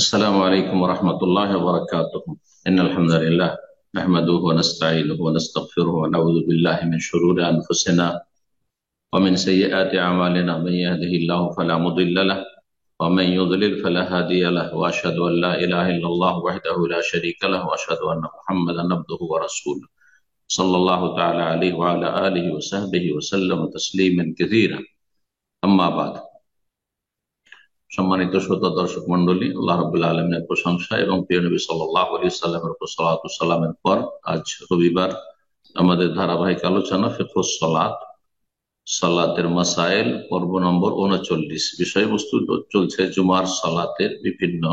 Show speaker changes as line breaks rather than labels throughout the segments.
السلام عليكم ورحمة الله وبركاته. إن الحمد لله نحمده ونستعينه ونستغفره ونعوذ بالله من شرور أنفسنا ومن سيئات أعمالنا. من يهده الله فلا مضل له ومن يضلل فلا هادي له، وأشهد أن لا إله إلا الله وحده لا شريك له، وأشهد أن محمدا عبده ورسوله صلى الله تعالى عليه وعلى آله وصحبه وسلم تسليما كثيرا। أما بعد। সম্মানিত শ্রোতা দর্শক মন্ডলী, আল্লাহ রাব্বুল আলামিনের প্রশংসা এবং প্রিয় নবী সাল্লাল্লাহু আলাইহি সাল্লামের উপর সালাতু ওয়াস সালামের পর আজ রবিবার আমাদের ধারাবাহিক আলোচনা ফিকহুস সালাত, সালাতের মাসাইল, পর্ব নম্বর 39। বিষয়বস্তু চলছে জুমার সালাতের বিভিন্ন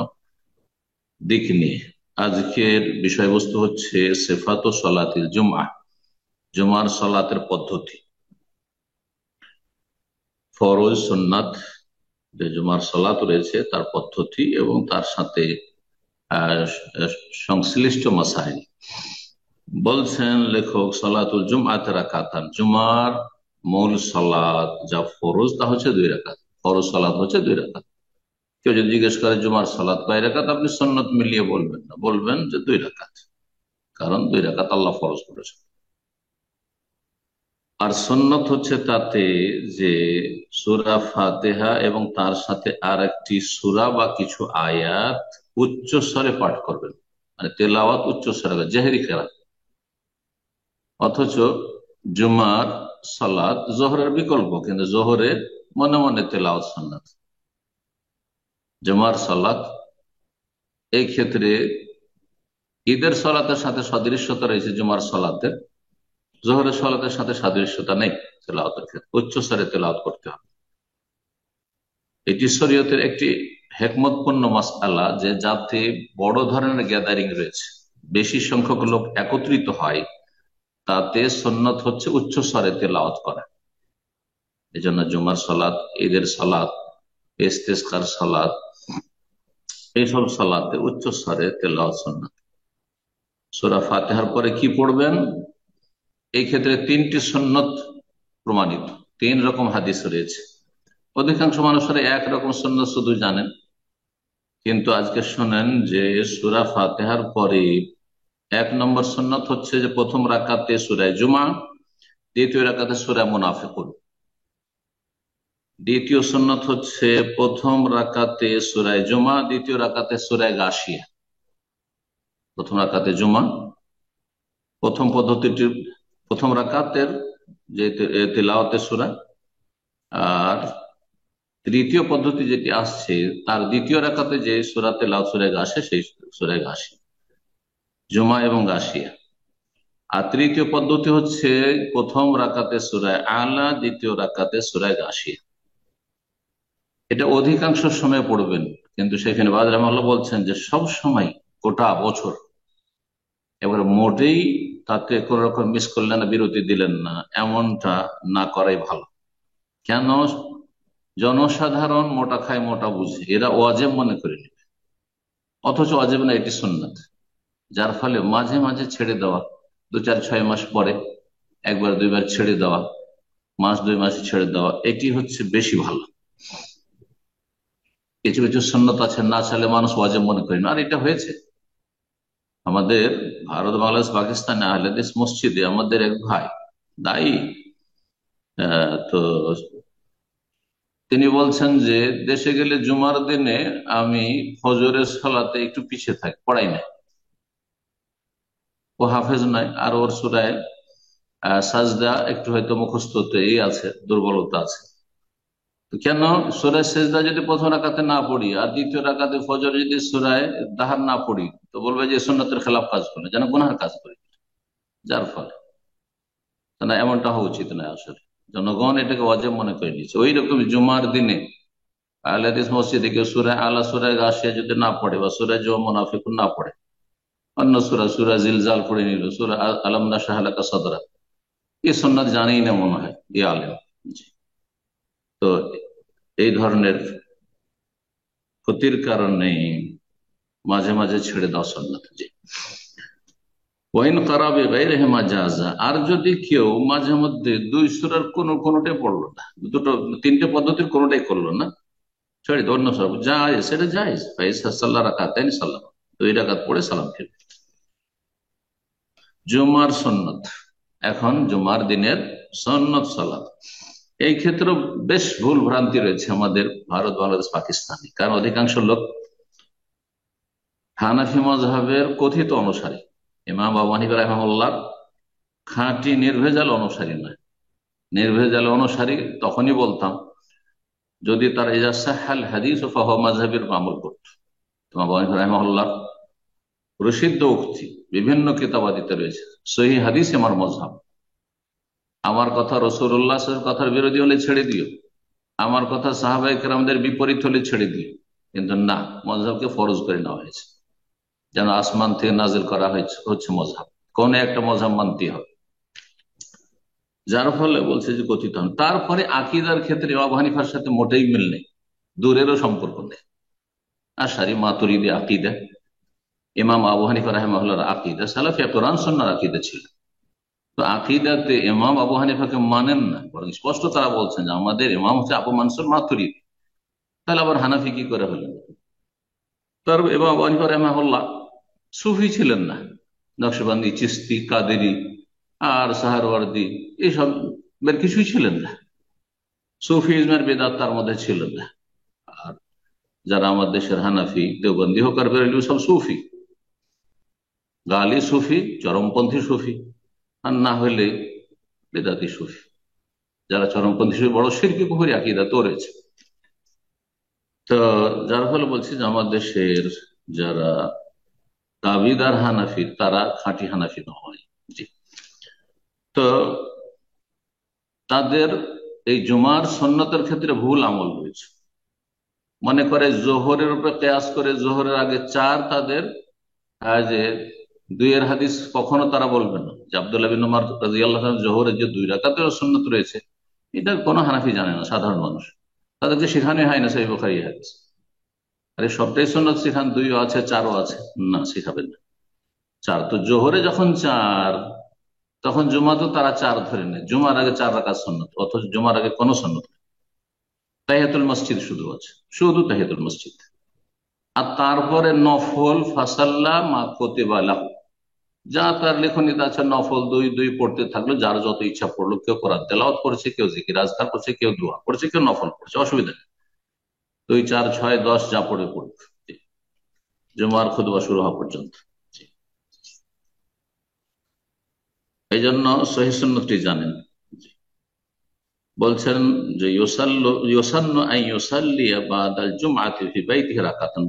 দিক নিয়ে। আজকের বিষয়বস্তু হচ্ছে সিফাতু সালাতিল জুমআহ, জুমার সালাতের পদ্ধতি, ফরজ সুন্নাত যে জুমার সালাত রয়েছে তার পদ্ধতি এবং তার সাথে সংশ্লিষ্ট মাসাইল। বলছেন লেখক, সালাতুল জুমআত রাকাতান, জুমার মূল সালাত যা ফরজ তা হচ্ছে 2 রাকাত। ফরজ সালাত হচ্ছে 2 রাকাত। কেউ যদি জিজ্ঞেস করে জুমার সালাত কয় রাকাত, আপনি সুন্নত মিলিয়ে বলবেন না, বলবেন যে 2 রাকাত, কারণ 2 রাকাত আল্লাহ ফরজ করেছেন। আর সুন্নত হচ্ছে তাতে যে সূরা ফাতিহা এবং তার সাথে আর একটি সূরা বা কিছু আয়াত উচ্চ স্বরে পাঠ করবেন, মানে তেলাওয়াত উচ্চ স্বরে, জেহরি কেরাত। অথচ জুমার সালাত জোহরের বিকল্প, কিন্তু জোহরে মনে মনে তেলাওয়াত সুন্নাত। জুমার সালাত এই ক্ষেত্রে ঈদের সালাতের সাথে সাদৃশ্যতা রয়েছে, জুমার সালাতের জোহরের সালাতের সাথে সাদৃশ্যতা নেই। তেলাওয়াতের ক্ষেত্রে উচ্চ স্বরে তেলাওয়াত করতে হবে। এটি শরীয়তের একটি হিকমতপূর্ণ মাসআলা, যে যাতে বড় ধরনের গ্যাদারিং রয়েছে, বেশি সংখ্যক লোক একত্রিত হয়, তাতে সুন্নত হচ্ছে উচ্চ স্বরে তেলাওয়াত করা। এই জন্য জুমার সালাত, ঈদের সালাত, ইস্তিসকার সালাত, এইসব সালাতে উচ্চ স্বরে তেলাওয়াত সুন্নাত। সূরা ফাতিহার পরে কি পড়বেন, এই ক্ষেত্রে 3টি সুন্নত প্রমাণিত। 3 রকম হাদিস রয়েছে। অধিকাংশ মানুষেরা একরকম সুন্নত শুধু জানেন, কিন্তু আজকে শোনেন যে সূরা ফাতিহার পরে 1 নম্বর সুন্নত হচ্ছে যে প্রথম রাকাতে সূরা জুমা, দ্বিতীয় রাকাতে সূরা মুনাফিকুন। দ্বিতীয় সুন্নত হচ্ছে প্রথম রাকাতে সূরা জুমা, দ্বিতীয় রাকাতে সূরা গাশিয়া। প্রথম রাকাতে জুমা, প্রথম পদ্ধতিটি প্রথম রাকাতের যে তিলাওয়াতের সূরা, আর তৃতীয় পদ্ধতি যেটি আসছে তার দ্বিতীয় রাকাতে যে সূরা তেলাওয়াত সূরা গাশিয়া, সেই সূরা গাশিয়া, জুমা এবং গাশিয়া। আর তৃতীয় পদ্ধতি হচ্ছে প্রথম রাকাতে সূরা আলা, দ্বিতীয় রাকাতে সূরা গাশিয়া। এটা অধিকাংশ সময় পড়বেন, কিন্তু সেখানে বাদ রাহমাতুল্লাহ বলছেন যে সব সময়, গোটা বছর এবারে মোটেই তাতে কোন রকম মিস করলেন না, বিরতি দিলেন না, এমনটা না করাই ভালো। কেন? জনসাধারণ মোটা খায় মোটা বুঝে, এরা ওয়াজিব মনে করে নেবে, অথচ ওয়াজিব না, এটি সুন্নাত। যার ফলে মাঝে মাঝে ছেড়ে দেওয়া, 2-4-6 মাস পরে একবার দুইবার ছেড়ে দেওয়া, মাস 2 মাসে ছেড়ে দেওয়া, এটি হচ্ছে বেশি ভালো। কিছু কিছু সুন্নত আছে না চাইলে মানুষ ওয়াজিব মনে করে না। আর এটা হয়েছে আমাদের ভারত, বাংলাদেশ, পাকিস্তানে আহলে হাদিস মসজিদে আমাদের এক ভাই দায়ী, তো তিনি বলছেন যে দেশে গেলে জুমার দিনে আমি ফজরের সালাতে একটু পিছিয়ে থাকি, পড়াই না। ও হাফেজ নাই, আর ওর সূরা সাজদা একটু হয়তো মুখস্থতেই আছে, দুর্বলতা আছে। কেন? সূরা সাজদা যদি প্রথম রাকাতে না পড়ি আর দ্বিতীয় রাকাতে ফজর যদি সূরা দাহার না পড়ি, তো বলবে যে সুন্নতের খেলাফ কাজ করে, যেন গুনাহের কাজ করি। যার ফলে না, এমনটা হওয়া উচিত নয়। আসলে জনগণ এটাকে ওয়াজিব মনে করে নিয়েছে। ওই রকম জুমার দিনে আহলে হাদিস মসজিদে কেউ সূরা আলা, সূরা গাশিয়া যদি না পড়ে, বা সূরা মুনাফিকুন না পড়ে, অন্য সূরা জিলজাল পড়ে নিল, সূরা আলাম নাশরাহ লাকা সাদরাক, এই সুন্নাত জানেই না মনে হয় এই আলেম। তো এই ধরনের ক্ষতির কারণে মাঝে মাঝে ছেড়ে দাও সুন্নাত। জি। ওয়াইন কারাবে গায়রিহি মাজাজা, আর যদি কেউ মাঝে মধ্যে 2 সূরার কোনটাই পড়লো না, 3টে পদ্ধতির কোনটাই করলো না, ছেড়ে দিয়ে অন্য সব জায়েজ, সেটা জায়েজ। সাল্লাহ রাকাতাইন সাল্লাম, 2 রাকাত পড়ে সালাম ফিরবে। জুমার সুন্নত, এখন জুমার দিনের সুন্নত সালাত, এই ক্ষেত্রে বেশ ভুল ভ্রান্তি রয়েছে আমাদের ভারত, বাংলাদেশ, পাকিস্তানে। কারণ অধিকাংশ লোক হানাফি মযহাবের কথিত অনুসারী, ইমাম আবু হানিফা রাহিমাহুল্লাহ খাঁটি নির্ভেজাল অনুসারী নয়। নির্ভেজাল অনুসারী তখনই বলতাম যদি তার ইজা সাহাল হাদিস ও ফাহুয়া মাযহাবের আমল করত। ইমাম আবু হানিফা রাহিমাহুল্লাহ প্রসিদ্ধ উক্তি বিভিন্ন কিতাবাদিতে রয়েছে, সহিহ হাদিস আমার মযহাব, আমার কথা রাসূলুল্লাহ কথার বিরোধী হলে ছেড়ে দিও, আমার কথা সাহাবায়ে কেরামদের বিপরীত হলে ছেড়ে দিও। কিন্তু না, মযহাবকে ফরজ করে নেওয়া হয়েছে, যেন আসমান থেকে নাজিল করা হচ্ছে মযহাব, কোন একটা মযহাব মানতে হবে। যার ফলে বলছে যে কথিত হন। তারপরে আকীদার ক্ষেত্রে ইমাম আবু হানিফার সাথে মোটেই মিল নেই, দূরেরও সম্পর্ক নেই। আশারি মাতুরিদি আকীদা, ইমাম আবু হানিফা রাহিমাহুল্লাহর আকীদা সালাফে কোরআন সুন্নাহর আকীদা ছিল। তো আকীদাতে ইমাম আবু হানিফাকে মানেন না, বরং স্পষ্ট তারা বলছেন যে আমাদের ইমাম হচ্ছে আবু মানসুর মাতুরিদি। তাহলে আবার হানাফি কি করে হলেন? তার ইমাম আবু হানিফা রাহিমাহুল্লাহ সুফি ছিলেন না, নকশবন্দি, চিশতি, কাদেরি আর সাহারওয়ার্দী এইসব বের কিছুই ছিলেন না। সুফিজমের বেদাত তার মধ্যে ছিল না। আর যারা আমার দেশের হানাফি, দেওবন্দি হোক আর বেরেলি, সব সুফি, গালি সুফি, চরমপন্থী সুফি, আর না হলে বেদাতি সুফি। যারা চরমপন্থী সুফি বড় শিরকি কুফরি আকীদা তো রয়েছে। তো যার ফলে বলছি যে আমার দেশের যারা দাবিদার হানাফি তারা খাঁটি হানাফি নয়। জি, তো তাদের এই জুমার সুন্নতের ক্ষেত্রে ভুল আমল রয়েছে। মনে করে জোহরের উপরে কিয়াস করে জোহরের আগে 4 তাদের যে 2-এর হাদিস কখনো তারা বলবে না যে আব্দুল্লাহ বিন উমর রাদিয়াল্লাহু আনহু জোহরের যে 2 রাকাতের সুন্নত রয়েছে, এটা কোনো হানাফি জানে না, সাধারণ মানুষ। তাদেরকে শেখানোই হয় না সহিহ বুখারী হাদিস। আরে সবটাই সুন্নত শেখান, 2ও আছে 4ও আছে, না শেখাবেন না। 4 তো জোহরে যখন 4, তখন জুমা তো তারা 4 ধরে নেয়, জুমার আগে 4 রাকাত সুন্নত, অথচ জুমার আগে কোনো সুন্নত নেই। তাহিয়াতুল মসজিদ শুধু আছে, শুধু তাহিয়াতুল মসজিদ। আর তারপরে নফল ফাসাল্লা মা কুতিবা লাহু, যা তার লেখনীতে আছে নফল 2 পড়তে থাকলো, যার যত ইচ্ছা পড়লো। কেউ কোরআন তেলাওয়াত করছে, কেউ জিকির আজকার করছে, কেউ দোয়া করছে, কেউ নফল করছে, অসুবিধা নেই। 2, 4, 6, 10 যা পড়ে পড়বে জুমার খুতবা শুরু হওয়া পর্যন্ত। এই জন্য সহিহ সুন্নতটি জানেন। বলছেন যে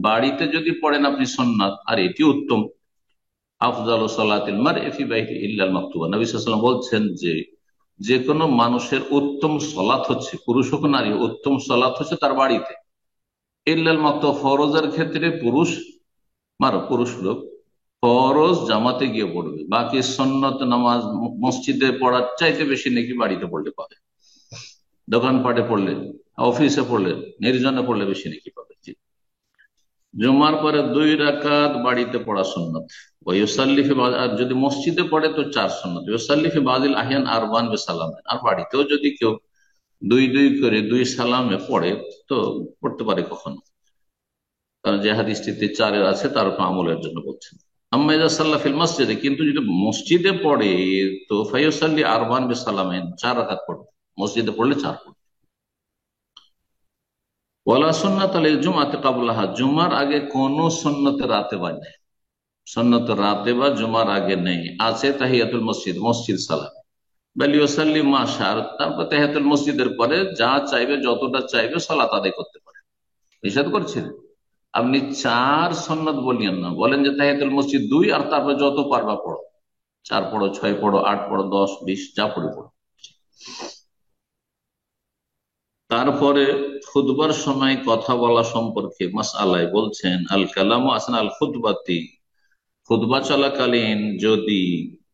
বাড়িতে যদি পড়েন আপনি সুন্নাত, আর এটি উত্তম। আফজালু সালাতিল মারই ফি বাইতি ইল্লাল মাকতুবা, নবী সাল্লাল্লাহু আলাইহি ওয়াসাল্লাম বলছেন যে কোনো মানুষের উত্তম সালাত হচ্ছে, পুরুষ হোক নারী, উত্তম সালাত হচ্ছে তার বাড়িতে। ইল্লাল মাকতুবা, ফরজের ক্ষেত্রে পুরুষ লোক ফরজ জামাতে গিয়ে পড়বে, বাকি সুন্নত নামাজ মসজিদে পড়ার চাইতে বেশি নাকি বাড়িতে পড়লে পাবে। দোকানপাটে পড়লে, অফিসে পড়লে, নির্জনে পড়লে বেশি নাকি পাবে। জুমার পরে 2 রাকাত বাড়িতে পড়া সুন্নত। আর যদি মসজিদে পড়ে তো 4 সুন্নত। ইউসাল্লিফি বাদিল আহিয়ান আরবান বিসালাম, আর বাড়িতেও যদি কেউ 2 করে 2 সালামে পড়ে তো পড়তে পারে কখনো, কারণ যে হাদিসটিতে 4 আছে তার উপর আমলের জন্য বলছেন। আম্মা ইযা সাল্লা ফিল মসজিদে, কিন্তু যদি মসজিদে পড়ে তো ফায়ুসাল্লি আরবান বিসালামেন, 4 রাকাত পড়বে, মসজিদে পড়লে 4 পড়বে। ওয়ালা সুন্নাত লিল জুমআতি ক্বাবলাহা, জুমার আগে কোন সুন্নতে রাতেবা নেই। সুন্নতে রাতেবা জুমার আগে নেই, আছে তাহিয়াতুল মসজিদ, মসজিদ সালাম। বাল ইউসাল্লি মা শাআ, তারপর তাহিয়াতুল মসজিদের পরে যা চাইবে, যতটা চাইবে সালাত আদায় করতে পারে। নিষেধ করছেন আপনি 4 সুন্নত বলিয়েন না, বলেন যে তাহিয়াতুল মসজিদ 2, আর তারপর যত পারবা পড়ো, 4 পড়ো, 6 পড়ো, 8 পড়ো, 10, 20 যা পড়ে পড়ো। তারপরে খুতবার সময় কথা বলা সম্পর্কে মাসআলায় বলছেন আল কালামু আসনা আল খুতবাতি, খুতবা চলাকালীন যদি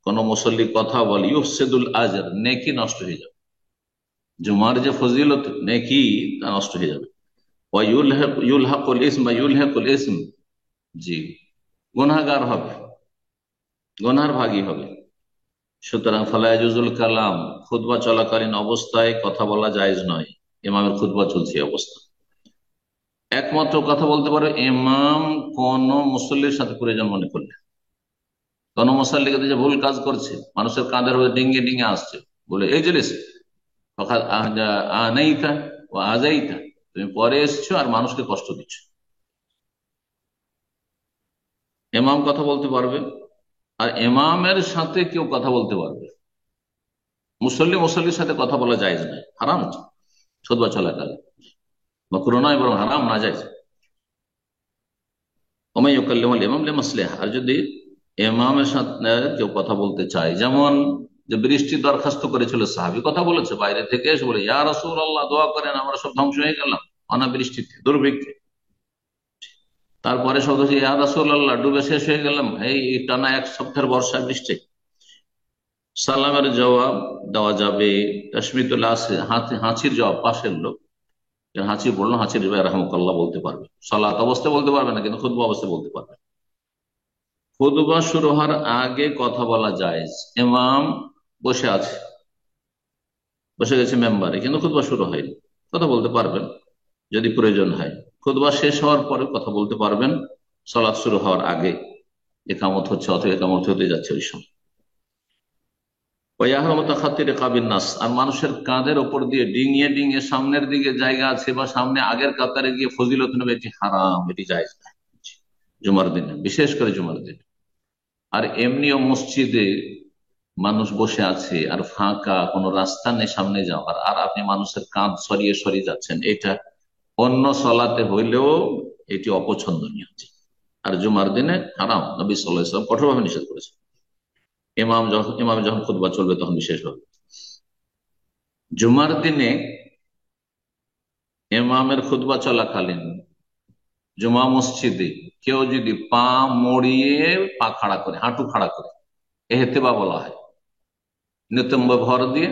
কোন মুসল্লি কথা বলে ইউফসিদুল আজর, নেকি নষ্ট হয়ে যাবে। জুমার যে ফজিলত, নেকি তা নষ্ট হয়ে যাবে। ওয়া ইউলহাকুল ইসম বা ইউলহাকুল ইসম, জি, গুনাহগার হবে, গুনাহর ভাগী হবে। সুতরাং ফালা ইয়াজুজুল কালাম, খুতবা চলাকালীন অবস্থায় কথা বলা জায়েজ নয়, ইমামের খুতবা চলছে অবস্থা। একমাত্র কথা বলতে পারবে ইমাম কোন মুসল্লির সাথে প্রয়োজন মনে করলে। কোন মুসল্লিকে যে ভুল কাজ করছে, মানুষের কাঁধের উপরে ডিঙ্গে ডিঙ্গে আসছে, বলে এই জলিস আনাইতা ও আজাইতা, তুমি পরে এসছো আর মানুষকে কষ্ট দিচ্ছ। ইমাম কথা বলতে পারবে, আর ইমামের সাথে কেউ কথা বলতে পারবে। মুসল্লি মুসল্লির সাথে কথা বলা যায় না, হারাম খুতবা চলাকালে, মাকরুহ নয় বরং হারাম, না যায়। আর যদি ইমামের সাথে কেউ কথা বলতে চায়, যেমন যে বৃষ্টির দরখাস্ত করেছিল সাহাবী, কথা বলেছে বাইরে থেকে এসে, বলে ইয়া রাসূলুল্লাহ দোয়া করেন, আমরা সব ধ্বংস হয়ে গেলাম অনাবৃষ্টিতে, দুর্ভিক্ষে। তারপরে সব ইয়া রাসূলুল্লাহ ডুবে শেষ হয়ে গেলাম এই টানা এক সপ্তাহের বর্ষা বৃষ্টি। সালামের জবাব দেওয়া যাবে, তশমিতুল হাঁচির জবাব, পাশের লোক হাঁচি বললো, হাঁচির রাহমাকাল্লাহ বলতে পারবে। সালাত অবস্থায় বলতে পারবে না, কিন্তু খুতবা অবস্থায় বলতে পারবে। খুতবা শুরু হওয়ার আগে কথা বলা জায়েজ। ইমাম বসে আছে, বসে গেছে মেম্বারে, কিন্তু খুতবা শুরু হয়নি, কথা বলতে পারবেন যদি প্রয়োজন হয়। খুতবা শেষ হওয়ার পরে কথা বলতে পারবেন, সালাত শুরু হওয়ার আগে, একামত হচ্ছে অথবা একামত হতে যাচ্ছে ওই সময়। আর মানুষের কাঁধের ওপর দিয়ে ডিঙিয়ে ডিঙিয়ে সামনের দিকে জায়গা আছে বা সামনে আগের কাতারে গিয়ে ফজিলত নেবে, এটি হারাম, এটি জায়েজ না জুমার দিনে, বিশেষ করে জুমার দিনে। আর এমনিও মসজিদে মানুষ বসে আছে আর ফাঁকা কোনো রাস্তা নেই সামনে যাওয়ার, আর আপনি মানুষের কাঁধ সরিয়ে সরিয়ে যাচ্ছেন, এটা অন্য সলাতে হইলেও এটি অপছন্দনীয়। আর জুমার দিনে হারাম, নবী সাল্লাল্লাহু আলাইহি ওয়াসাল্লাম কঠোরভাবে নিষেধ করেছেন। ইমাম যখন খুতবা চলবে তখন বিশেষভাবে। জুমার দিনে ইমামের খুতবা চলাকালীন জুমা মসজিদে কেউ যদি পা মড়িয়ে পা খাড়া করে, হাঁটু খাড়া করে, এহতেবা বলা হয়, নিতম্ব ভর দিয়ে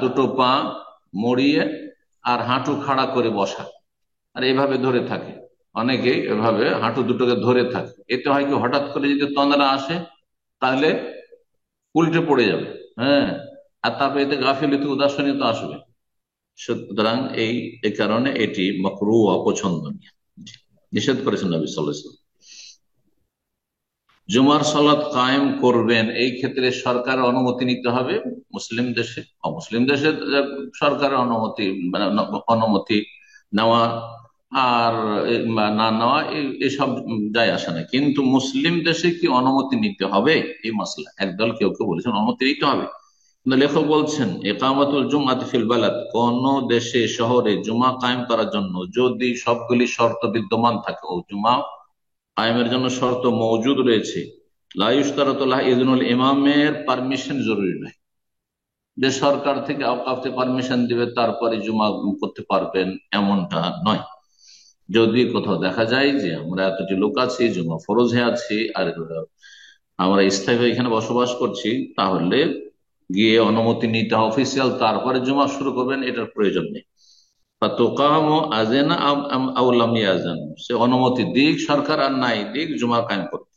দুটো পা মড়িয়ে আর হাঁটু খাড়া করে বসা, আর এইভাবে ধরে থাকে, অনেকে এভাবে হাঁটু দুটোকে ধরে থাকে। এতে হয় কি, হঠাৎ করে যদি তন্দ্রা আসে তাহলে উল্টে পড়ে যাবে। হ্যাঁ, আর তারপরে এতে গাফিলতি উদাসনীয়তা আসবে। সুতরাং এই কারণে এটি মাকরুহ, অপছন্দনীয়, নিষেধ করেছেন নবী সাল্লাল্লাহু আলাইহি ওয়াসাল্লাম। জুমার সালাত কায়েম করবেন, এই ক্ষেত্রে সরকারের অনুমতি নিতে হবে। মুসলিম দেশে, অমুসলিম দেশে সরকারের অনুমতি নেওয়া আর না নেওয়া এসব যায় আসে না, কিন্তু মুসলিম দেশে কি অনুমতি নিতে হবে, এই মাসলা একদল কেউ কেউ বলেছেন অনুমতি নিতে হবে। কিন্তু লেখক বলছেন ইকামাতুল জুমআতি ফিল বালাদ, কোন দেশে শহরে জুমা কায়েম করার জন্য যদি সবগুলি শর্ত বিদ্যমান থাকে, ও জুমা কায়েমের জন্য শর্ত মওজুদ রয়েছে, লা ইশতারাতু লাহু ইযনুল ইমামের পারমিশন জরুরি নয়, যে সরকার থেকে আওকাফ থেকে পারমিশন দিবে তারপরে জুমা করতে পারবেন, এমনটা নয়। যদি কোথাও দেখা যায় যে আমরা এতটি লোক আছি, জুমা ফরজ হয়ে আছি, আর আমরা স্থায়ী এখানে বসবাস করছি, তাহলে গিয়ে অনুমতি নিতে হবে অফিসিয়াল, তারপরে জুমা শুরু করবেন, এটার প্রয়োজন নেই। সে অনুমতি দিক সরকার আর নাই দিক, জুমা কায়েম করবে।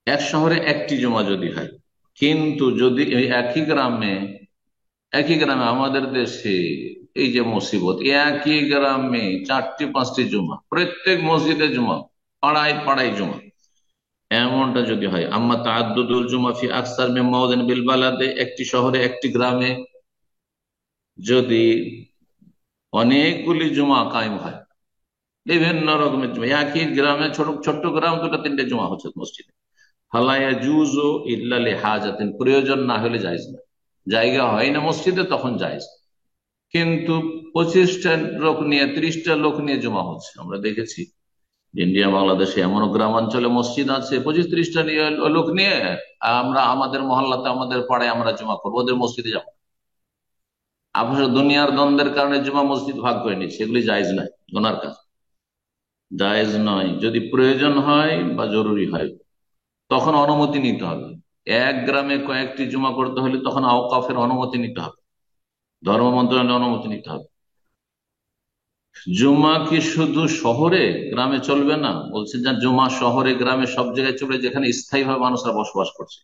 এক শহরে একটি জুমা যদি হয়, কিন্তু যদি একই গ্রামে আমাদের দেশে এই যে মুসিবত, একই গ্রামে 4টি 5টি জুমা, প্রত্যেক মসজিদে জুমা, পাড়ায় পাড়ায় জুমা, এমনটা যদি হয়, আম্মা তাআদ্দুদুল জুমা ফি আকসার মিন মাওদিন বিল বালাদে, একটি শহরে একটি গ্রামে যদি অনেকগুলি জুমা কায়েম হয়, বিভিন্ন রকমের জুমা, একই গ্রামে ছোট ছোট্ট গ্রাম, 2টা 3টে জুমা হচ্ছে মসজিদে, ফালা ইয়াজুজু ইল্লা লিহাজাতিন, প্রয়োজন না হলে জায়েজ না, জায়গা হয় না মসজিদে তখন জায়েজ। কিন্তু 25টা লোক নিয়ে 30টা লোক নিয়ে জমা হচ্ছে, আমরা দেখেছি ইন্ডিয়া বাংলাদেশে এমনও গ্রামাঞ্চলে মসজিদ আছে 25-30টা নিয়ে লোক নিয়ে, আমরা আমাদের মহল্লাতে আমাদের পাড়ায় আমরা জমা করবো, ওদের মসজিদে যাবো। অবশ্য দুনিয়ার দ্বন্দ্বের কারণে জমা মসজিদ ভাগ করে নিচ্ছে, এগুলি জায়েজ নয়, গুনার কাজ, জায়েজ নয়। যদি প্রয়োজন হয় বা জরুরি হয় তখন অনুমতি নিতে হবে। এক গ্রামে কয়েকটি জমা করতে হলে তখন আওকাফের অনুমতি নিতে হবে, ধর্ম মন্ত্রণালয়ের অনুমতি নিতে হবে। জুমা কি শুধু শহরে, গ্রামে চলবে না? বলছে যে জুমা শহরে গ্রামে সব জায়গায় চলবে, যেখানে স্থায়ীভাবে মানুষরা বসবাস করছে।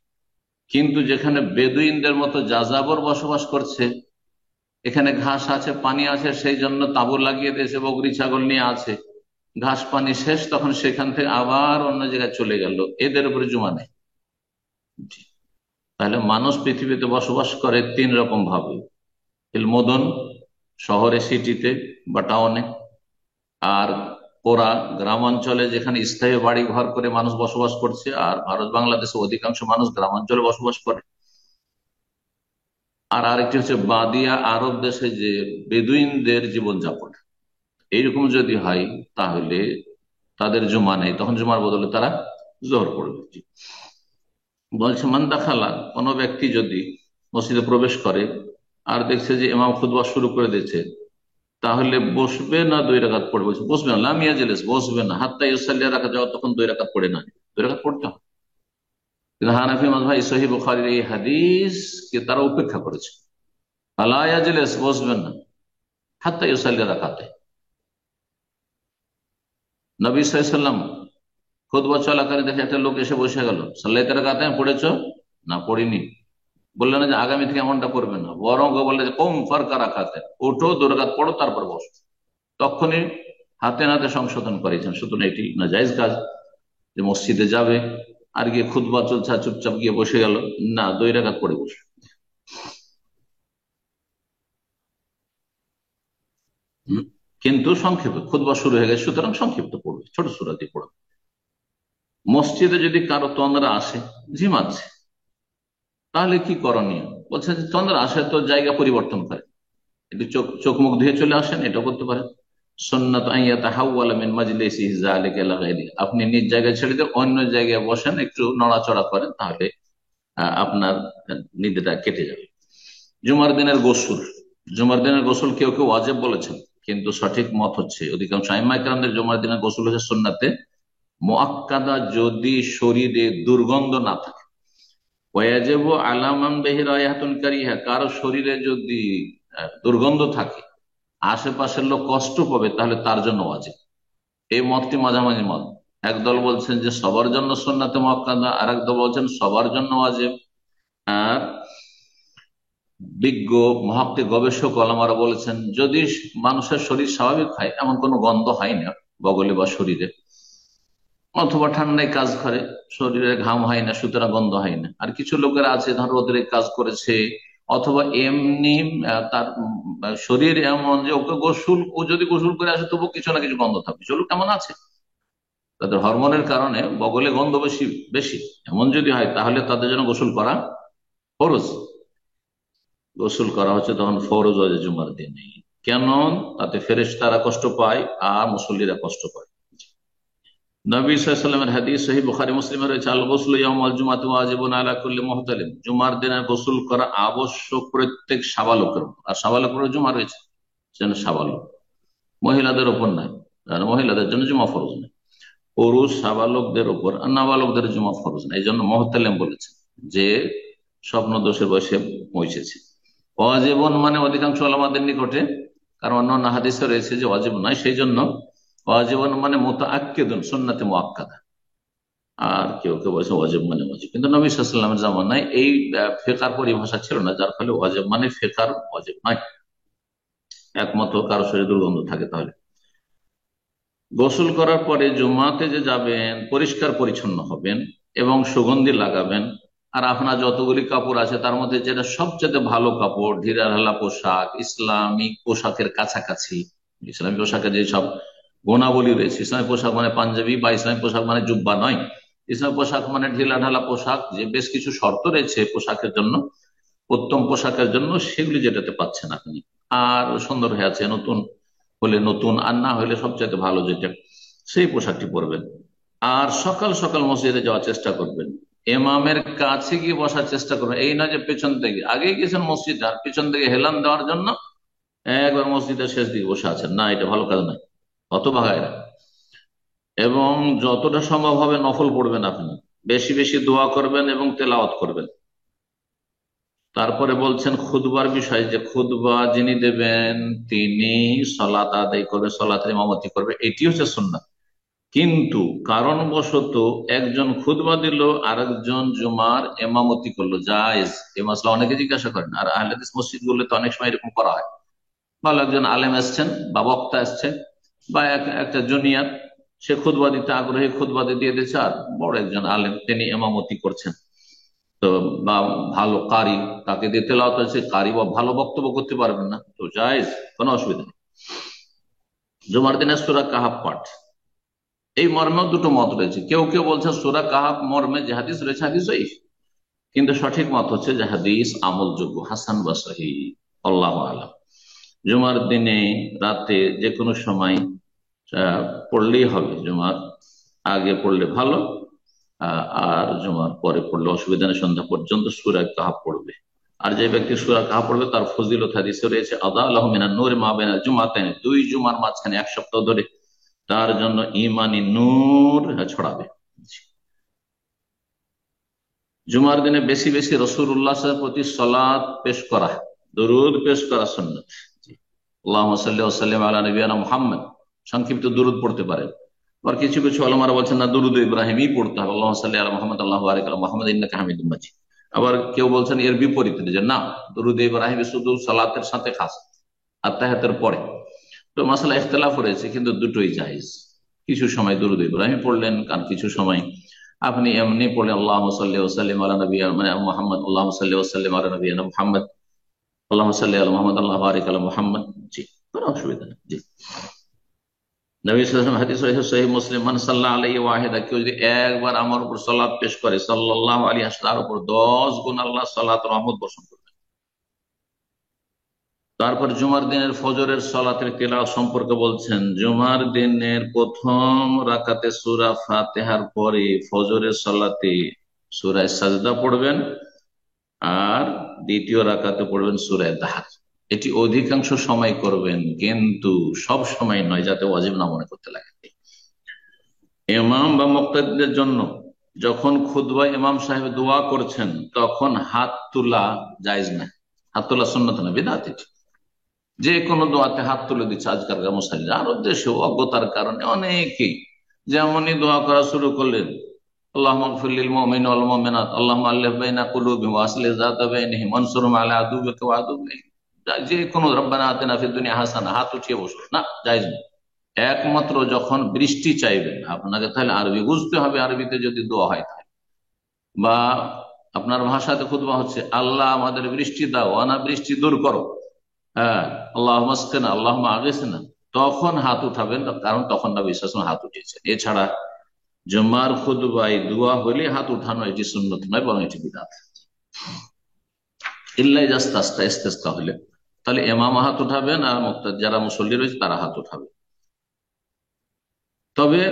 কিন্তু যেখানে বেদুইনদের মতো যাযাবর বসবাস করছে, এখানে ঘাস আছে, পানি আছে, সেই জন্য তাঁবু লাগিয়ে দিয়েছে, বকরি ছাগল নিয়ে আছে, ঘাস পানি শেষ, তখন সেখান থেকে আবার অন্য জায়গায় চলে গেল, এদের উপরে জুমা নেই। তাহলে মানুষ পৃথিবীতে বসবাস করে তিন রকম ভাবে: মদন, শহরে, সিটিতে বা টাউনে; আর ওরা গ্রামাঞ্চলে, যেখানে স্থায়ী বাড়ি ঘর করে মানুষ বসবাস করছে। আর ভারত বাংলাদেশে অধিকাংশ মানুষ গ্রামাঞ্চলে বসবাস করে। আর আরেকটি হচ্ছে বাদিয়া আরব দেশে যে বেদুইনদের জীবনযাপন। এইরকম যদি হয় তাহলে তাদের জুমা নেই, তখন জুমার বদলে তারা জোহর পড়বে। বলছে মান দাখালা, কোন ব্যক্তি যদি মসজিদে প্রবেশ করে আর দেখছে যে ইমাম খুতবা শুরু করে দিয়েছে, তাহলে বসবে না দুই রাকাত পড়বে? বলছে বসবে না, লামিয়া জেলেস, বসবে না, হাত্তা ইউসাল্লিয়া রাখা যাওয়া, তখন দুই রাকাত পড়ে না, দুই রাকাত পড়তে হবে। কিন্তু হানাফি মাযহাব সহিহ বুখারীর এই হাদিস কে তারা উপেক্ষা করেছে। লা ইয়াজলিস, বসবেন না, হাত্তা ইউসাল্লিয়া রাকাতে। নবী সাল্লাল্লাহু আলাইহি ওয়াসাল্লাম খুতবা চলাকালীন দেখে একটা লোক এসে বসে গেল, সাল্লাইতে রাকাতে, পড়েছো? না, পড়িনি। বললেন না যে আগামী থেকে এমনটা করবে না, বরং বললেন যে কম ফারকা রাকাতে, ওঠো, দুই রাকাত পড়ো, তারপর বসো। তখনই হাতে নাতে সংশোধন করেছেন। সুতরাং এটি নাজায়েজ কাজ যে মসজিদে যাবে আর গিয়ে খুতবা চলছে আর চুপচাপ গিয়ে বসে গেল, না, দুই রাকাত পড়ে বসে। কিন্তু সংক্ষেপে, খুতবা শুরু হয়ে গেছে, সুতরাং সংক্ষিপ্ত পড়বে, ছোট সূরা দিয়ে পড়বে। মসজিদে যদি কারো তন্দ্রা আসে, ঝিমাচ্ছে, তাহলে কি করণীয়? বলছে যে তন্দ্রা আসে তো জায়গা পরিবর্তন করে, একটু চোখ চোখ মুখ ধুয়ে চলে আসেন, এটা করতে পারেন। সুন্নাত আইয়াতাহাওয়ালা মিন মাজলিসিহি যালিকা ইলা গায়রিহি, আপনি নিজ জায়গায় ছেড়ে দিয়ে অন্য জায়গায় বসেন, একটু নড়াচড়া করেন, তাহলে আপনার নিদ্রাটা কেটে যাবে। জুমার দিনের গোসল, জুমার দিনের গোসল কেউ কেউ ওয়াজিব বলেছেন, কিন্তু সঠিক মত হচ্ছে অধিকাংশ আইম্মায়ে কেরামদের জুমার দিনের গোসল হচ্ছে সুন্নাতে মুআক্কাদা, যদি শরীরে দুর্গন্ধ না থাকে। ওয়াজিবু আলা মান বিহি রায়াতুন কারিহা, কারো শরীরে যদি দুর্গন্ধ থাকে, আশেপাশের লোক কষ্ট পাবে, তাহলে তার জন্য ওয়াজিব। এই মতটি মাঝামাঝি মত। একদল বলছেন যে সবার জন্য সুন্নাতে মুআক্কাদা, আর একদল বলছেন সবার জন্য ওয়াজিব। আর বিজ্ঞ মহাক্কিক গবেষক ওলামারা বলেছেন যদি মানুষের শরীর স্বাভাবিক হয়, এমন কোনো গন্ধ হয় না বগলে বা শরীরে, অথবা ঠান্ডায় কাজ করে, শরীরে ঘাম হয় না, সুতরাং গন্ধ হয় না। আর কিছু লোকের আছে ধর রোদের কাজ করেছে, অথবা এমনি তার শরীর এমন যে ওকে গোসল, ও যদি গোসল করে আসে তবু কিছু না কিছু গন্ধ থাকবে, চলুক কেমন আছে, তাদের হরমোনের কারণে বগলে গন্ধ বেশি বেশি, এমন যদি হয় তাহলে তাদের জন্য গোসল করা ফরজ। গোসল করা হচ্ছে তখন ফরজ হয় জুমার দিনে। কেন? তাতে ফেরেশতারা কষ্ট পায় আর মুসল্লিরা কষ্ট পায়। নবী সাল্লাল্লাহু আলাইহি ওয়াসাল্লামের হাদিস সহিহ বুখারী মুসলিমে রয়েছে, আল গোসলু ইয়াউমাল জুমাতি ওয়াজিবুন আলা কুল্লি মুহতালিম, জুমার দিনে গোসল করা আবশ্যক প্রত্যেক সাবালকের উপর। আর সাবালকের জুমা রয়েছে, সেজন্য সাবালক, মহিলাদের উপর নাই, কারণ মহিলাদের জন্য জুমা ফরজ নেই। পুরুষ সাবালকদের উপর আর নাবালকদের জুমা ফরজ নেই, এই জন্য মুহতালিম বলেছে, যে স্বপ্ন দোষের বয়সে পৌঁছেছে। ওয়াজিবুন মানে অধিকাংশ ওলামাদের নিকটে, কারণ অন্যান্য হাদিসে রয়েছে যে ওয়াজিব নয়, সেই জন্য ওয়াজিবুন মানে মুতাআক্কিদুন, সুন্নাতে মুআক্কাদা। আর কেউ কেউ বলছে ওয়াজিব মানে ওয়াজিব, কিন্তু নবী সাল্লাল্লাহু আলাইহি ওয়াসাল্লামের জামানায় এই ফিকহার পরিভাষা ছিল না, যার ফলে ওয়াজিব মানে ফিকহার ওয়াজিব নয়। একমত কারো শরীরে দুর্গন্ধ থাকে তাহলে গোসল করার পরে জুমাতে যে যাবেন, পরিষ্কার পরিচ্ছন্ন হবেন এবং সুগন্ধি লাগাবেন। আর আপনার যতগুলি কাপড় আছে তার মধ্যে যেটা সবচেয়ে ভালো কাপড়, ঢিলাঢালা পোশাক, ইসলামিক পোশাকের কাছাকাছি, ইসলামী পোশাকের যে সব গুণাবলী রয়েছে, ইসলামী পোশাক মানে পাঞ্জাবি বা ইসলামী পোশাক মানে জুব্বা নয়, ইসলামী পোশাক মানে ঢিলাঢালা পোশাক, যে বেশ কিছু শর্ত রয়েছে পোশাকের জন্য, উত্তম পোশাকের জন্য, সেগুলি যেটাতে পাচ্ছেন আপনি, আর সুন্দর হয়ে আছে, নতুন হলে নতুন, আর না হলে সবচাইতে ভালো যেটা, সেই পোশাকটি পরবেন। আর সকাল সকাল মসজিদে যাওয়ার চেষ্টা করবেন, এমামের কাছে গিয়ে বসার চেষ্টা করবেন। এই না যে পেছন থেকে, আগে গেছেন মসজিদ আর পিছন থেকে হেলান দেওয়ার জন্য একবার মসজিদের শেষ দিকে বসে আছেন, না, এটা ভালো কাজ নয়, অত ভাগায় না। এবং যতটা সম্ভব হবে নফল পড়বেন আপনি, বেশি বেশি দোয়া করবেন এবং তেলাওয়াত করবেন। তারপরে বলছেন খুতবার বিষয়, যে খুতবা যিনি দেবেন তিনি সলাত আদায় করবে, সলাতের ইমামতি করবে, এটি হচ্ছে সুন্নাত। কিন্তু কারণবশত একজন খুতবা দিল, আরেকজন জুমার ইমামতি করলো, জায়েজ। এই মাসলা অনেকে জিজ্ঞাসা করেন, আর আহলে হাদিস মসজিদ গুলোতে অনেক সময় এরকম করা হয়, ভালো একজন আলেম এসছেন বা বক্তা এসছেন বা একটা জুনিয়র, সে খুতবা দিতে আগ্রহী, খুতবা দিয়ে দিচ্ছে, আর বড় একজন আলেম তিনি ইমামতি করছেন, তো বা ভালো কারি, তাকে দিয়ে তেলাওয়াত হচ্ছে, কারি বা ভালো বক্তব্য করতে পারবেন না, তো জায়েজ, কোনো অসুবিধা নেই। জুমার দিনে সূরা কাহাফ পাঠ, এই মর্মেও দুটো মত রয়েছে। কেউ কেউ বলছে সূরা কাহাফ মর্মে যে হাদিস রয়েছে হাদিস সহিহ, কিন্তু সঠিক মত হচ্ছে যে হাদিস আমলযোগ্য, হাসান বা সহিহ, আল্লাহু আলাম। জুমার দিনে রাতে যে কোনো সময় আহ, পড়লেই হবে, জুমার আগে পড়লে ভালো, আর জুমার পরে পড়লে অসুবিধা নেই, সন্ধ্যা পর্যন্ত সূরা কাহাফ পড়বে। আর যে ব্যক্তি সূরা কাহাফ পড়বে তার ফজিলত হাদিসে রয়েছে, আদা আল্লাহু মিনান নূর মা বাইনা জুমাতাইন, দুই জুমার মাঝখানে এক সপ্তাহ ধরে তার জন্য ইমানি নূর ছড়াবে। জুমার দিনে বেশি বেশি রাসূলুল্লাহর প্রতি সালাত পেশ করা, দরুদ পেশ করা সুন্নাত। আল্লাহুম্মা সাল্লি ওয়া সাল্লিম আলা নবিয়িনা মুহাম্মদ, সংক্ষিপ্ত দরুদ পড়তে পারেন। আর কিছু কিছু ওলামারা বলছেন না, দরুদ ইব্রাহিমই পড়তে হবে, আল্লাহুম্মা সাল্লি আলা মুহাম্মদ আল্লাহু বারিক আলা মুহাম্মদ ইন্নাকা হামিদুম মাজিদ। আবার কেউ বলছেন এর বিপরীতে, যে না, দরুদ ইব্রাহিম শুধু সালাতের সাথে খাস, আত্তাহিয়াতের পরে। তো মাসালা ইখতিলাফ রয়েছে, কিন্তু দুটোই জায়েজ। কিছু সময় দরুদ ইব্রাহিম পড়লেন, আর কিছু সময় আপনি এমনি পড়লেন আল্লাহুম্মা সাল্লি ওয়া সাল্লিম আলা নবিয়িনা মুহাম্মদ, আল্লাহুম্মা সাল্লি ওয়া সাল্লিম আলা নবিয়িনা মুহাম্মদ, আল্লাহুম্মা সাল্লি আলা মুহাম্মদ আল্লাহু বারিক আলা মুহাম্মদ। জি, কোনো অসুবিধা নেই। জি, নবী সাল্লাল্লাহু আলাইহি ওয়াসাল্লাম হাদিস সহিহ, সহিহ মুসলিম, মান সাল্লা আলাইহি ওয়াহিদা, কেউ যদি একবার আমার উপর সালাত পেশ করে, সাল্লাল্লাহু আলাইহি ওয়াসাল্লাম তার উপর 10 গুণ আল্লাহ সালাত রহমত বর্ষণ করবেন। তারপর জুমার দিনের ফজরের সালাতের তেলাওয়াত সম্পর্কে বলছেন, জুমার দিনের প্রথম রাকাতে সূরা ফাতিহার পরে ফজরের সালাতে সূরা সাজদা পড়বেন, আর দ্বিতীয় রাকাতে পড়বেন সূরা দাহর। এটি অধিকাংশ সময় করবেন, কিন্তু সব সময় নয়, যাতে ওয়াজিব না মনে করতে লাগে। ইমাম বা মুক্তাদিদের জন্য যখন খুতবা ইমাম সাহেব দোয়া করছেন, তখন হাত তোলা জায়েজ না, হাত তোলা সুন্নত না, বিদআত। যে কোনো দোয়াতে হাত তুলে দিচ্ছে আজকালকার মুসল্লিরা, আর দেশে অজ্ঞতার কারণে অনেকেই যেমনই দোয়া করা শুরু করলেন, আল্লাহুম্মা ইগফির লিল মুমিনিনা ওয়াল মুমিনাত, আল্লাহুম্মা আল্লিফ বাইনা কুলুবিহিম ওয়া আসলিহ যাতা বাইনিহিম ওয়ানসুরহুম আলা আদুওয়িকা ওয়া আদুওয়িহিম, যে কোনো রব্বানা আতিনা ফিদ দুনিয়া হাসানা, হাত উঠিয়ে বসো না, জায়েজ নেই। একমাত্র যখন বৃষ্টি চাইবেন আপনাকে, তাহলে আরবি বুঝতে হবে, আরবিতে যদি দোয়া হয় তাহলে, বা আপনার ভাষাতে খুতবা হচ্ছে, আল্লাহ আমাদের বৃষ্টি দাও, অনাবৃষ্টি দূর করো, হ্যাঁ, আল্লাহ মাসকেনা আল্লাহ আগেছেনা, তখন হাত উঠাবেন, কারণ তখন নবী সাল্লাল্লাহু আলাইহি ওয়াসাল্লাম হাত উঠিয়েছেন। এছাড়া জুমার খুতবায় দোয়া হলে হাত উঠানো এটি সুন্নত নয়, বরং এটি বিদআত। ইল্লা ইযা ইসতাসকা, ইস্তেসকা হলে তাহলে ইমাম হাত উঠাবেন, আর মুক্তাদি যারা মুসল্লি রয়েছে তারা হাত উঠাবে। তবে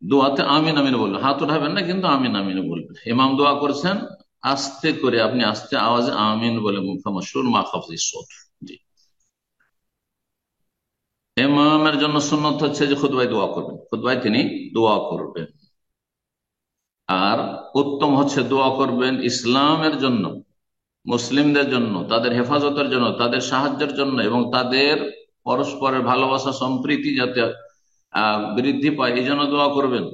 দোয়াতে আমিন আমিন বলবেন, হাত উঠাবেন না, কিন্তু আমিন আমিন বলবেন। ইমাম দোয়া করছেন, আস্তে করে আপনি আস্তে আওয়াজে আমিন বলে মুফামাসুর মা খাফজিস সাউত। জি, ইমামের জন্য সুন্নত হচ্ছে যে খুতবায় দোয়া করবেন, খুতবায় তিনি দোয়া করবেন। আর উত্তম হচ্ছে দোয়া করবেন ইসলামের জন্য, মুসলিমদের জন্য, তাদের হেফাজতের জন্য, তাদের সাহায্যের জন্য, এবং তাদের পরস্পরের ভালোবাসা সম্প্রীতি যাতে বৃদ্ধি পায়, এই জন্য দোয়া করবেন।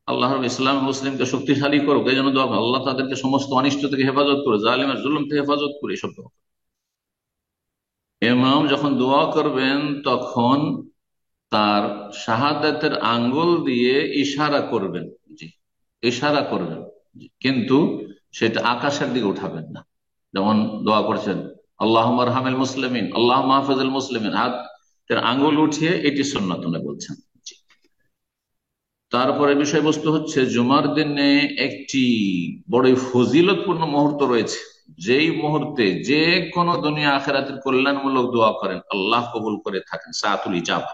আল্লাহ ইসলাম মুসলিমকে শক্তিশালী করুক, এই জন্য দোয়া করবেন। আল্লাহ তাদেরকে সমস্ত অনিষ্ট থেকে হেফাজত করে, জালিমের জুলুম থেকে হেফাজত করে, এসব দোয়া। ইমাম যখন দোয়া করবেন তখন তার শাহাদাতের আঙ্গুল দিয়ে ইশারা করবেন। জি, ইশারা করবেন, কিন্তু সেটা আকাশের দিকে উঠাবেন না। যেমন দোয়া করছেন আল্লাহুম্মা আরহামিল মুসলিমিন, আল্লাহুম্মা হাফিজুল মুসলিমিন, হাতের আঙ্গুল উঠিয়ে, এটি সুন্নাত নয় বলছেন। জি। তারপরে বিষয়বস্তু হচ্ছে, জুমার দিনে একটি বড় ফজিলতপূর্ণ মুহূর্ত রয়েছে, যেই মুহূর্তে যে কোনো দুনিয়া আখিরাতের কল্যাণমূলক দোয়া করেন আল্লাহ কবুল করে থাকেন, সাআতুল ইজাবা।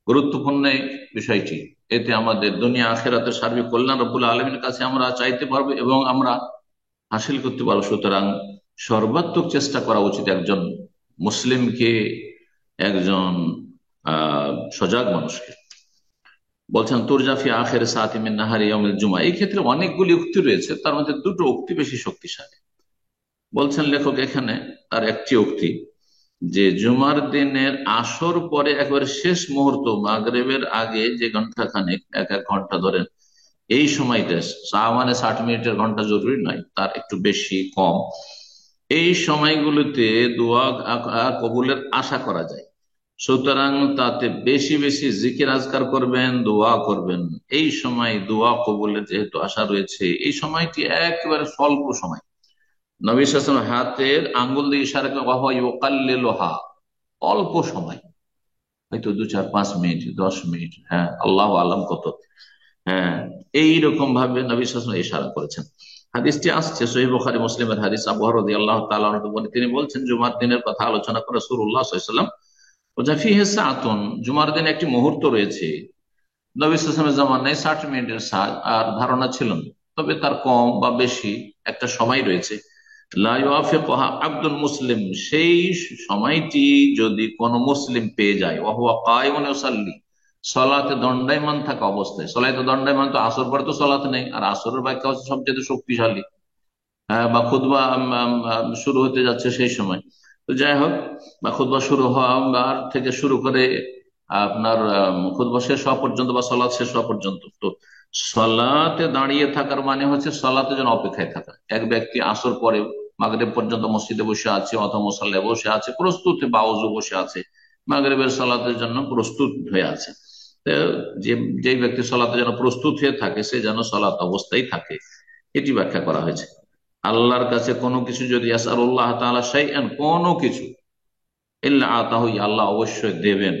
গুরুত্বপূর্ণ এই বিষয়টি, এতে আমাদের দুনিয়া আখিরাতের সার্বিক কল্যাণ রব্বুল আলামিনের কাছে আমরা চাইতে পারবো এবং আমরা হাসিল করতে পারবো। সুতরাং সর্বাত্মক চেষ্টা করা উচিত একজন মুসলিমকে, একজন সজাগ মানুষকে। বলছেন তুরজাফি আখের সাআতি মিন নাহারি ইয়াউমিল জুমআ, এই ক্ষেত্রে অনেকগুলি উক্তি রয়েছে, তার মধ্যে দুটো উক্তি বেশি শক্তিশালী। বলছেন লেখক এখানে তার একটি উক্তি, যে জুমার দিনের আসর পরে একবার শেষ মুহূর্ত, মাগরিবের আগে যে ঘন্টা খানেক, এক এক ঘন্টা ধরেন, এই সময়টা মানে 60 মিনিটের ঘন্টা জরুরি নয়, তার একটু বেশি কম, এই সময়গুলোতে দোয়া কবুলের আশা করা যায়। সুতরাং তাতে বেশি বেশি জিকির আজকার করবেন, দোয়া করবেন। এই সময় দোয়া কবুলের যেহেতু আশা রয়েছে, এই সময়টি একেবারে স্বল্প সময়। নবী সাল্লাল্লাহু আলাইহি ওয়াসাল্লাম হাতের আঙ্গুল দিয়ে ইশারা করে ওয়া হুয়া ইউকাল্লিলুহা, অল্প সময়, হয়তো 2 4 5 মিনিট, 10 মিনিট, হ্যাঁ আল্লাহু আলাম কত, হ্যাঁ এইরকম ভাবে নবী সাল্লাল্লাহু আলাইহি ওয়াসাল্লাম ইশারা করেছেন। হাদিসটি আসছে সহিহ বুখারী মুসলিমের হাদিস। আবু হুরায়রা রাদিয়াল্লাহু তাআলা আনহু তিনি বলছেন, জুমার দিনের কথা আলোচনা করে রাসূলুল্লাহ সাল্লাল্লাহু আলাইহি ওয়াসাল্লাম বলছেন, ফিহি সাআতুন, জুমার দিনে একটি মুহূর্ত রয়েছে। নবী সাল্লাল্লাহু আলাইহি ওয়াসাল্লামের জামানায় 60 মিনিটের আর ধারণা ছিল না, তবে তার কম বা বেশি একটা সময় রয়েছে। লা ইউআফিকুহা আব্দুল মুসলিম, সেই সময়টি যদি কোন মুসলিম পেয়ে যায়, ওয়া হুয়া কায়িমুন ইউসাল্লি, সলাতে দণ্ডায়মান থাকা অবস্থায়। সলাতে দণ্ডায়মান তো আসর পরে তো সলাতে নেই, আর আসরের বাক্য হচ্ছে সবচেয়ে শক্তিশালী, বা খুতবা শুরু হতে যাচ্ছে সেই সময়। তো যাই হোক, বা খুতবা শুরু হওয়ার থেকে শুরু করে আপনার খুতবা শেষ হওয়া পর্যন্ত বা সলাৎ শেষ হওয়া পর্যন্ত, তো সলাতে দাঁড়িয়ে থাকার মানে হচ্ছে সলাতের জন্য অপেক্ষায় থাকা। এক ব্যক্তি আসর পরে মাগরিব পর্যন্ত মসজিদে বসে আছে অথবা মুসাল্লায় বসে আছে, প্রস্তুত বা ওযু বসে আছে, মাগরিবের সলাতের জন্য প্রস্তুত হয়ে আছে। তো যে ব্যক্তি সলাতের জন্য প্রস্তুত হয়ে থাকে, সে যেন সলাত অবস্থায় থাকে, এটি ব্যাখ্যা করা হয়েছে। আল্লাহর কাছে কোনো কিছু যদি আসআলুল্লাহ তাআলা শাইআন, কোনো কিছু, ইল্লা আতাহু, আল্লাহ অবশ্যই দেবেন।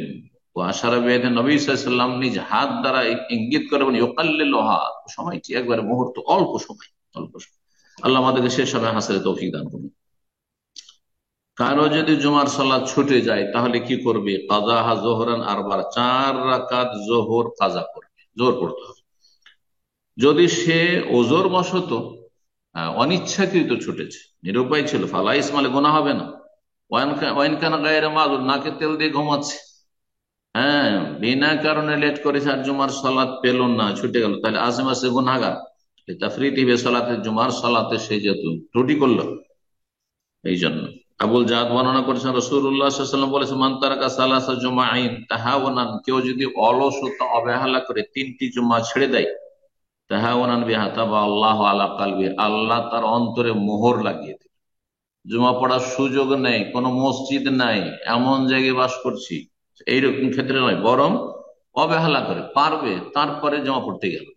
ও আশারা বিয়াদি, নবী সাল্লাল্লাহু আলাইহি ওয়াসাল্লাম নিজ হাত দ্বারা ইঙ্গিত করবেন, ইউকাল্লিলুহা, সময়টি একবারে মুহূর্ত, অল্প সময়, অল্প সময়। আল্লাহ আমাদেরকে সে সময় হাসিলের তৌফিক দান করুন। কারো যদি জুমার সালাত ছুটে যায় তাহলে কি করবে? কাযাহা যোহরান আরবার, 4 রাকাত যোহর কাজা করবে, জোহর পড়তে হবে। যদি সে ওজোর বশত অনিচ্ছাকৃত ছুটেছে, নিরুপায় ছিল, ফালা ইসমালে, গোনা হবে না। ওয়াইন কানা গায়রা মাযুর, নাকে তেল দিয়ে ঘুমাচ্ছে, হ্যাঁ বিনা কারণে লেট করেছে আর জুমার সালাত পেল না, ছুটে গেল, তাহলে আজমা সে গুনাহগার। তাফরিতি বে সালাতে, জুমার সালাতে সে যেহেতু ত্রুটি করলো, এই জন্য। আবুল জাদ বর্ণনা করেছেন, রাসূলুল্লাহ সাল্লাল্লাহু আলাইহি ওয়াসাল্লাম বলেছেন, মান তারাকা সালাসা জুমাইন তাহাওয়ানান, কেউ যদি অলসতা অবহেলা করে 3টি জুমা ছেড়ে দেয়, তাহাওয়ানান বিহা তাবা আল্লাহু আলা কলবি, আল্লাহ তার অন্তরে মোহর লাগিয়ে দেবে। জুমা পড়ার সুযোগ নেই, কোনো মসজিদ নাই, এমন জায়গায় বাস করছি, এইরকম ক্ষেত্রে নয়, বরং অবহেলা করে পারবে, তারপরে জমা পড়তে গেল,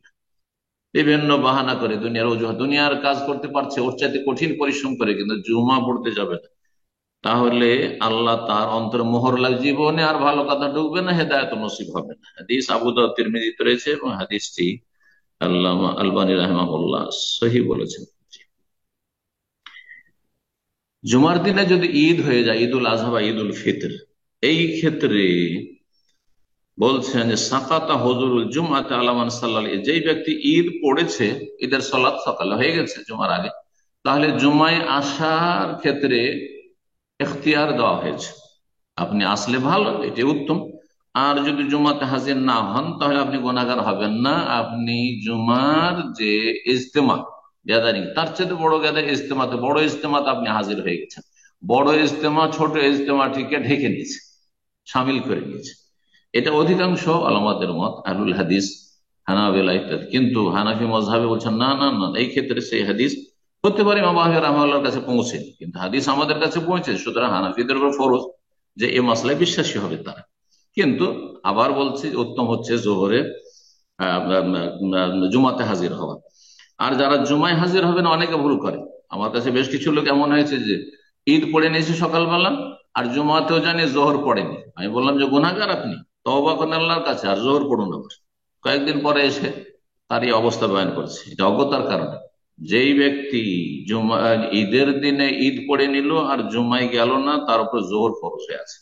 বিভিন্ন বাহানা করে, দুনিয়ার অজুহাত, দুনিয়ার কাজ করতে পারছে, ওর চাইতে কঠিন পরিশ্রম করে, কিন্তু জুমা পড়তে যাবে না, তাহলে আল্লাহ তার অন্তরে মোহর লাগে, জীবনে আর ভালো কথা ঢুকবে না, হেদায়েত নসিব হবে না। হাদিস আবু দাউদ তিরমিজিতে রয়েছে এবং হাদিসটি আল্লামা আলবানী রাহিমাহুল্লাহ সহিহ বলেছেন। জুমার দিনে যদি ঈদ হয়ে যায়, ঈদুল আজহা বা ঈদুল ফিতর, এই ক্ষেত্রে বলছেন যে সাকাতা হুজুরুল জুমআতে আলা মান সাল্লাল্লাহু আলাইহি, যেই ব্যক্তি ঈদ পড়েছে, ঈদের সালাত সকালে হয়ে গেছে জুমার আগে, তাহলে জুমায় আসার ক্ষেত্রে ইখতিয়ার দেওয়া হয়েছে। আপনি আসলে ভালো, এটি উত্তম। আর যদি জুমাতে হাজির না হন তাহলে আপনি গুনাহগার হবেন না। আপনি জুমার যে ইজতেমা গ্যাদারিং, তার চেয়ে বড় গ্যাদারিং ইজতেমাতে, বড় ইজতেমাতে আপনি হাজির হয়ে গেছেন। বড় ইজতেমা ছোট ইজতেমাটিকে ঢেকে নিয়েছে, সামিল করে নিয়েছে। এটা অধিকাংশ আলেমদের মত, আহলুল হাদিস, হানাবিলা ইত্যাদি। কিন্তু হানাফি মাযহাবে বলছেন না না না, এই ক্ষেত্রে সেই হাদিস হতে পারে ইমাম আহমদ রাহমাহুল্লাহর কাছে পৌঁছে, কিন্তু হাদিস আমাদের কাছে পৌঁছে, সুতরাং হানাফিদের উপর ফরজ যে এই মাসলায় বিশ্বাসী হবে তারা। কিন্তু আবার বলছি, উত্তম হচ্ছে জোহরে জুমাতে হাজির হওয়া। আর যারা জুমায় হাজির হবে না, অনেকে ভুল করে। আমার কাছে বেশ কিছু লোক এমন হয়েছে যে ঈদ পড়ে নিয়েছে সকালবেলা, আর জুমাতেও জানি জোহর পড়েনি। আমি বললাম যে গুনাহগার আপনি, তওবা করেন আল্লাহর কাছে, আর জোহর পড়ুন আবার। কয়েকদিন পরে এসে তার এই অবস্থা বয়ান করছে, এটা অজ্ঞতার কারণে। যেই ব্যক্তি জুমা ঈদের দিনে ঈদ পড়ে নিল আর জুমায় গেল না, তার উপর জোহর ফরজ হয়ে আছে।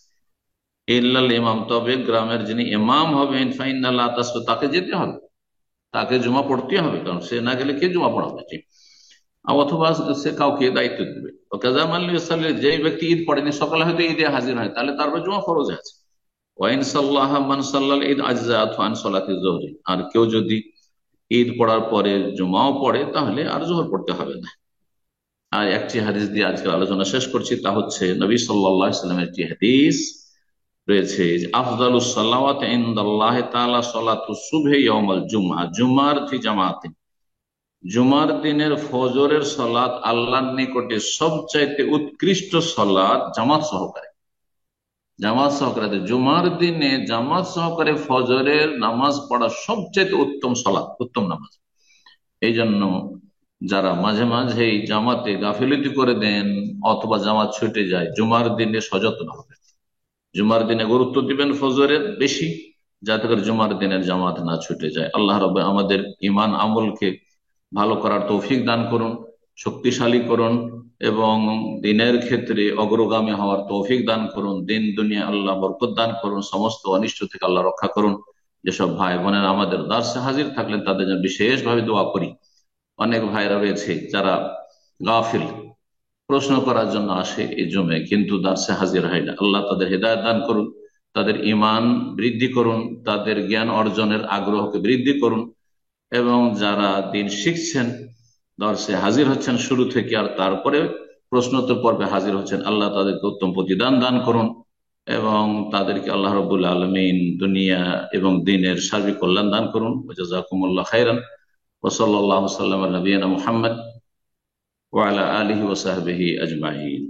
ইল্লাল ইমাম, তবে গ্রামের যিনি ইমাম হবেন, ফাইনাল্লাহ তাসফি, তাকে যেতে হবে, তাকে জুমা পড়তে হবে, কারণ সে না গেলে কে জুমা পড়াবে, ঠিক? অথবা সে কাউকে দায়িত্ব দিবে। যে ব্যক্তি ঈদ পড়েনি, সকালে হয়তো ঈদে হাজির হয়, তাহলে তারপর জুমা ফরজ আছে। ওয়াইন সাল্লাহ মান সাল্লাল ঈদ আজজাত আন সালাতি যুহরি, আর কেউ যদি ঈদ পড়ার পরে জুমাও পড়ে, তাহলে আর জোহর পড়তে হবে না। আর একটি হাদিস দিয়ে আজকের আলোচনা শেষ করছি, তা হচ্ছে নবী সাল্লাল্লাহু আলাইহি ওয়াসাল্লামের একটি হাদিস রয়েছে, আফদালুস সালাওয়াতি ইনদাল্লাহি তাআলা সালাতুস সুবহি ইয়াউমাল জুমআ, জুমার ফি জামাতিন, জুমার দিনের ফজরের সালাত আল্লাহর নিকটে সবচাইতে উৎকৃষ্ট সালাত জামাত সহকারে। জামাত সহকারে জুমার দিনে জামাত সহকারে ফজরের নামাজ পড়া সবচাইতে উত্তম সালাত, উত্তম নামাজ। এই জন্য যারা মাঝে মাঝে জামাতে গাফিলতি করে দেন অথবা জামাত ছুটে যায়, জুমার দিনে সযত্ন হবে, জুমার দিনে গুরুত্ব দিবেন ফজরের বেশি, যাতে করে জুমার দিনের জামাত না ছুটে যায়। আল্লাহ রব আমাদের ইমান আমলকে ভালো করার তৌফিক দান করুন, শক্তিশালী করুন এবং দিনের ক্ষেত্রে অগ্রগামী হওয়ার তৌফিক দান করুন। দিন দুনিয়া আল্লাহ বরকত দান করুন, সমস্ত অনিষ্ট থেকে আল্লাহ রক্ষা করুন। যেসব ভাই বোনেরা আমাদের দার্সে হাজির থাকলেন তাদের জন্য বিশেষভাবে দোয়া করি। অনেক ভাইরা রয়েছে যারা গাফিল, প্রশ্ন করার জন্য আসে এই জমে কিন্তু দার্সে হাজির হয় না। আল্লাহ তাদের হেদায়েত দান করুন, তাদের ঈমান বৃদ্ধি করুন, তাদের জ্ঞান অর্জনের আগ্রহকে বৃদ্ধি করুন এবং যারা দিন শিখছেন, দর্শে হাজির হচ্ছেন শুরু থেকে আর তারপরে প্রশ্নোত্তর পর্বে হাজির হচ্ছেন, আল্লাহ তাদেরকে উত্তম প্রতিদান দান করুন এবং তাদেরকে আল্লাহ রাব্বুল আলামিন দুনিয়া এবং দিনের সার্বিক কল্যাণ দান করুন। জাযাকুমুল্লাহ খাইরান ওয়া সাল্লাল্লাহু সাল্লাম আলা নবিয়িনা মুহাম্মদ ওয়া আলা আলিহি ওয়া সাহবিহি আজমাইন।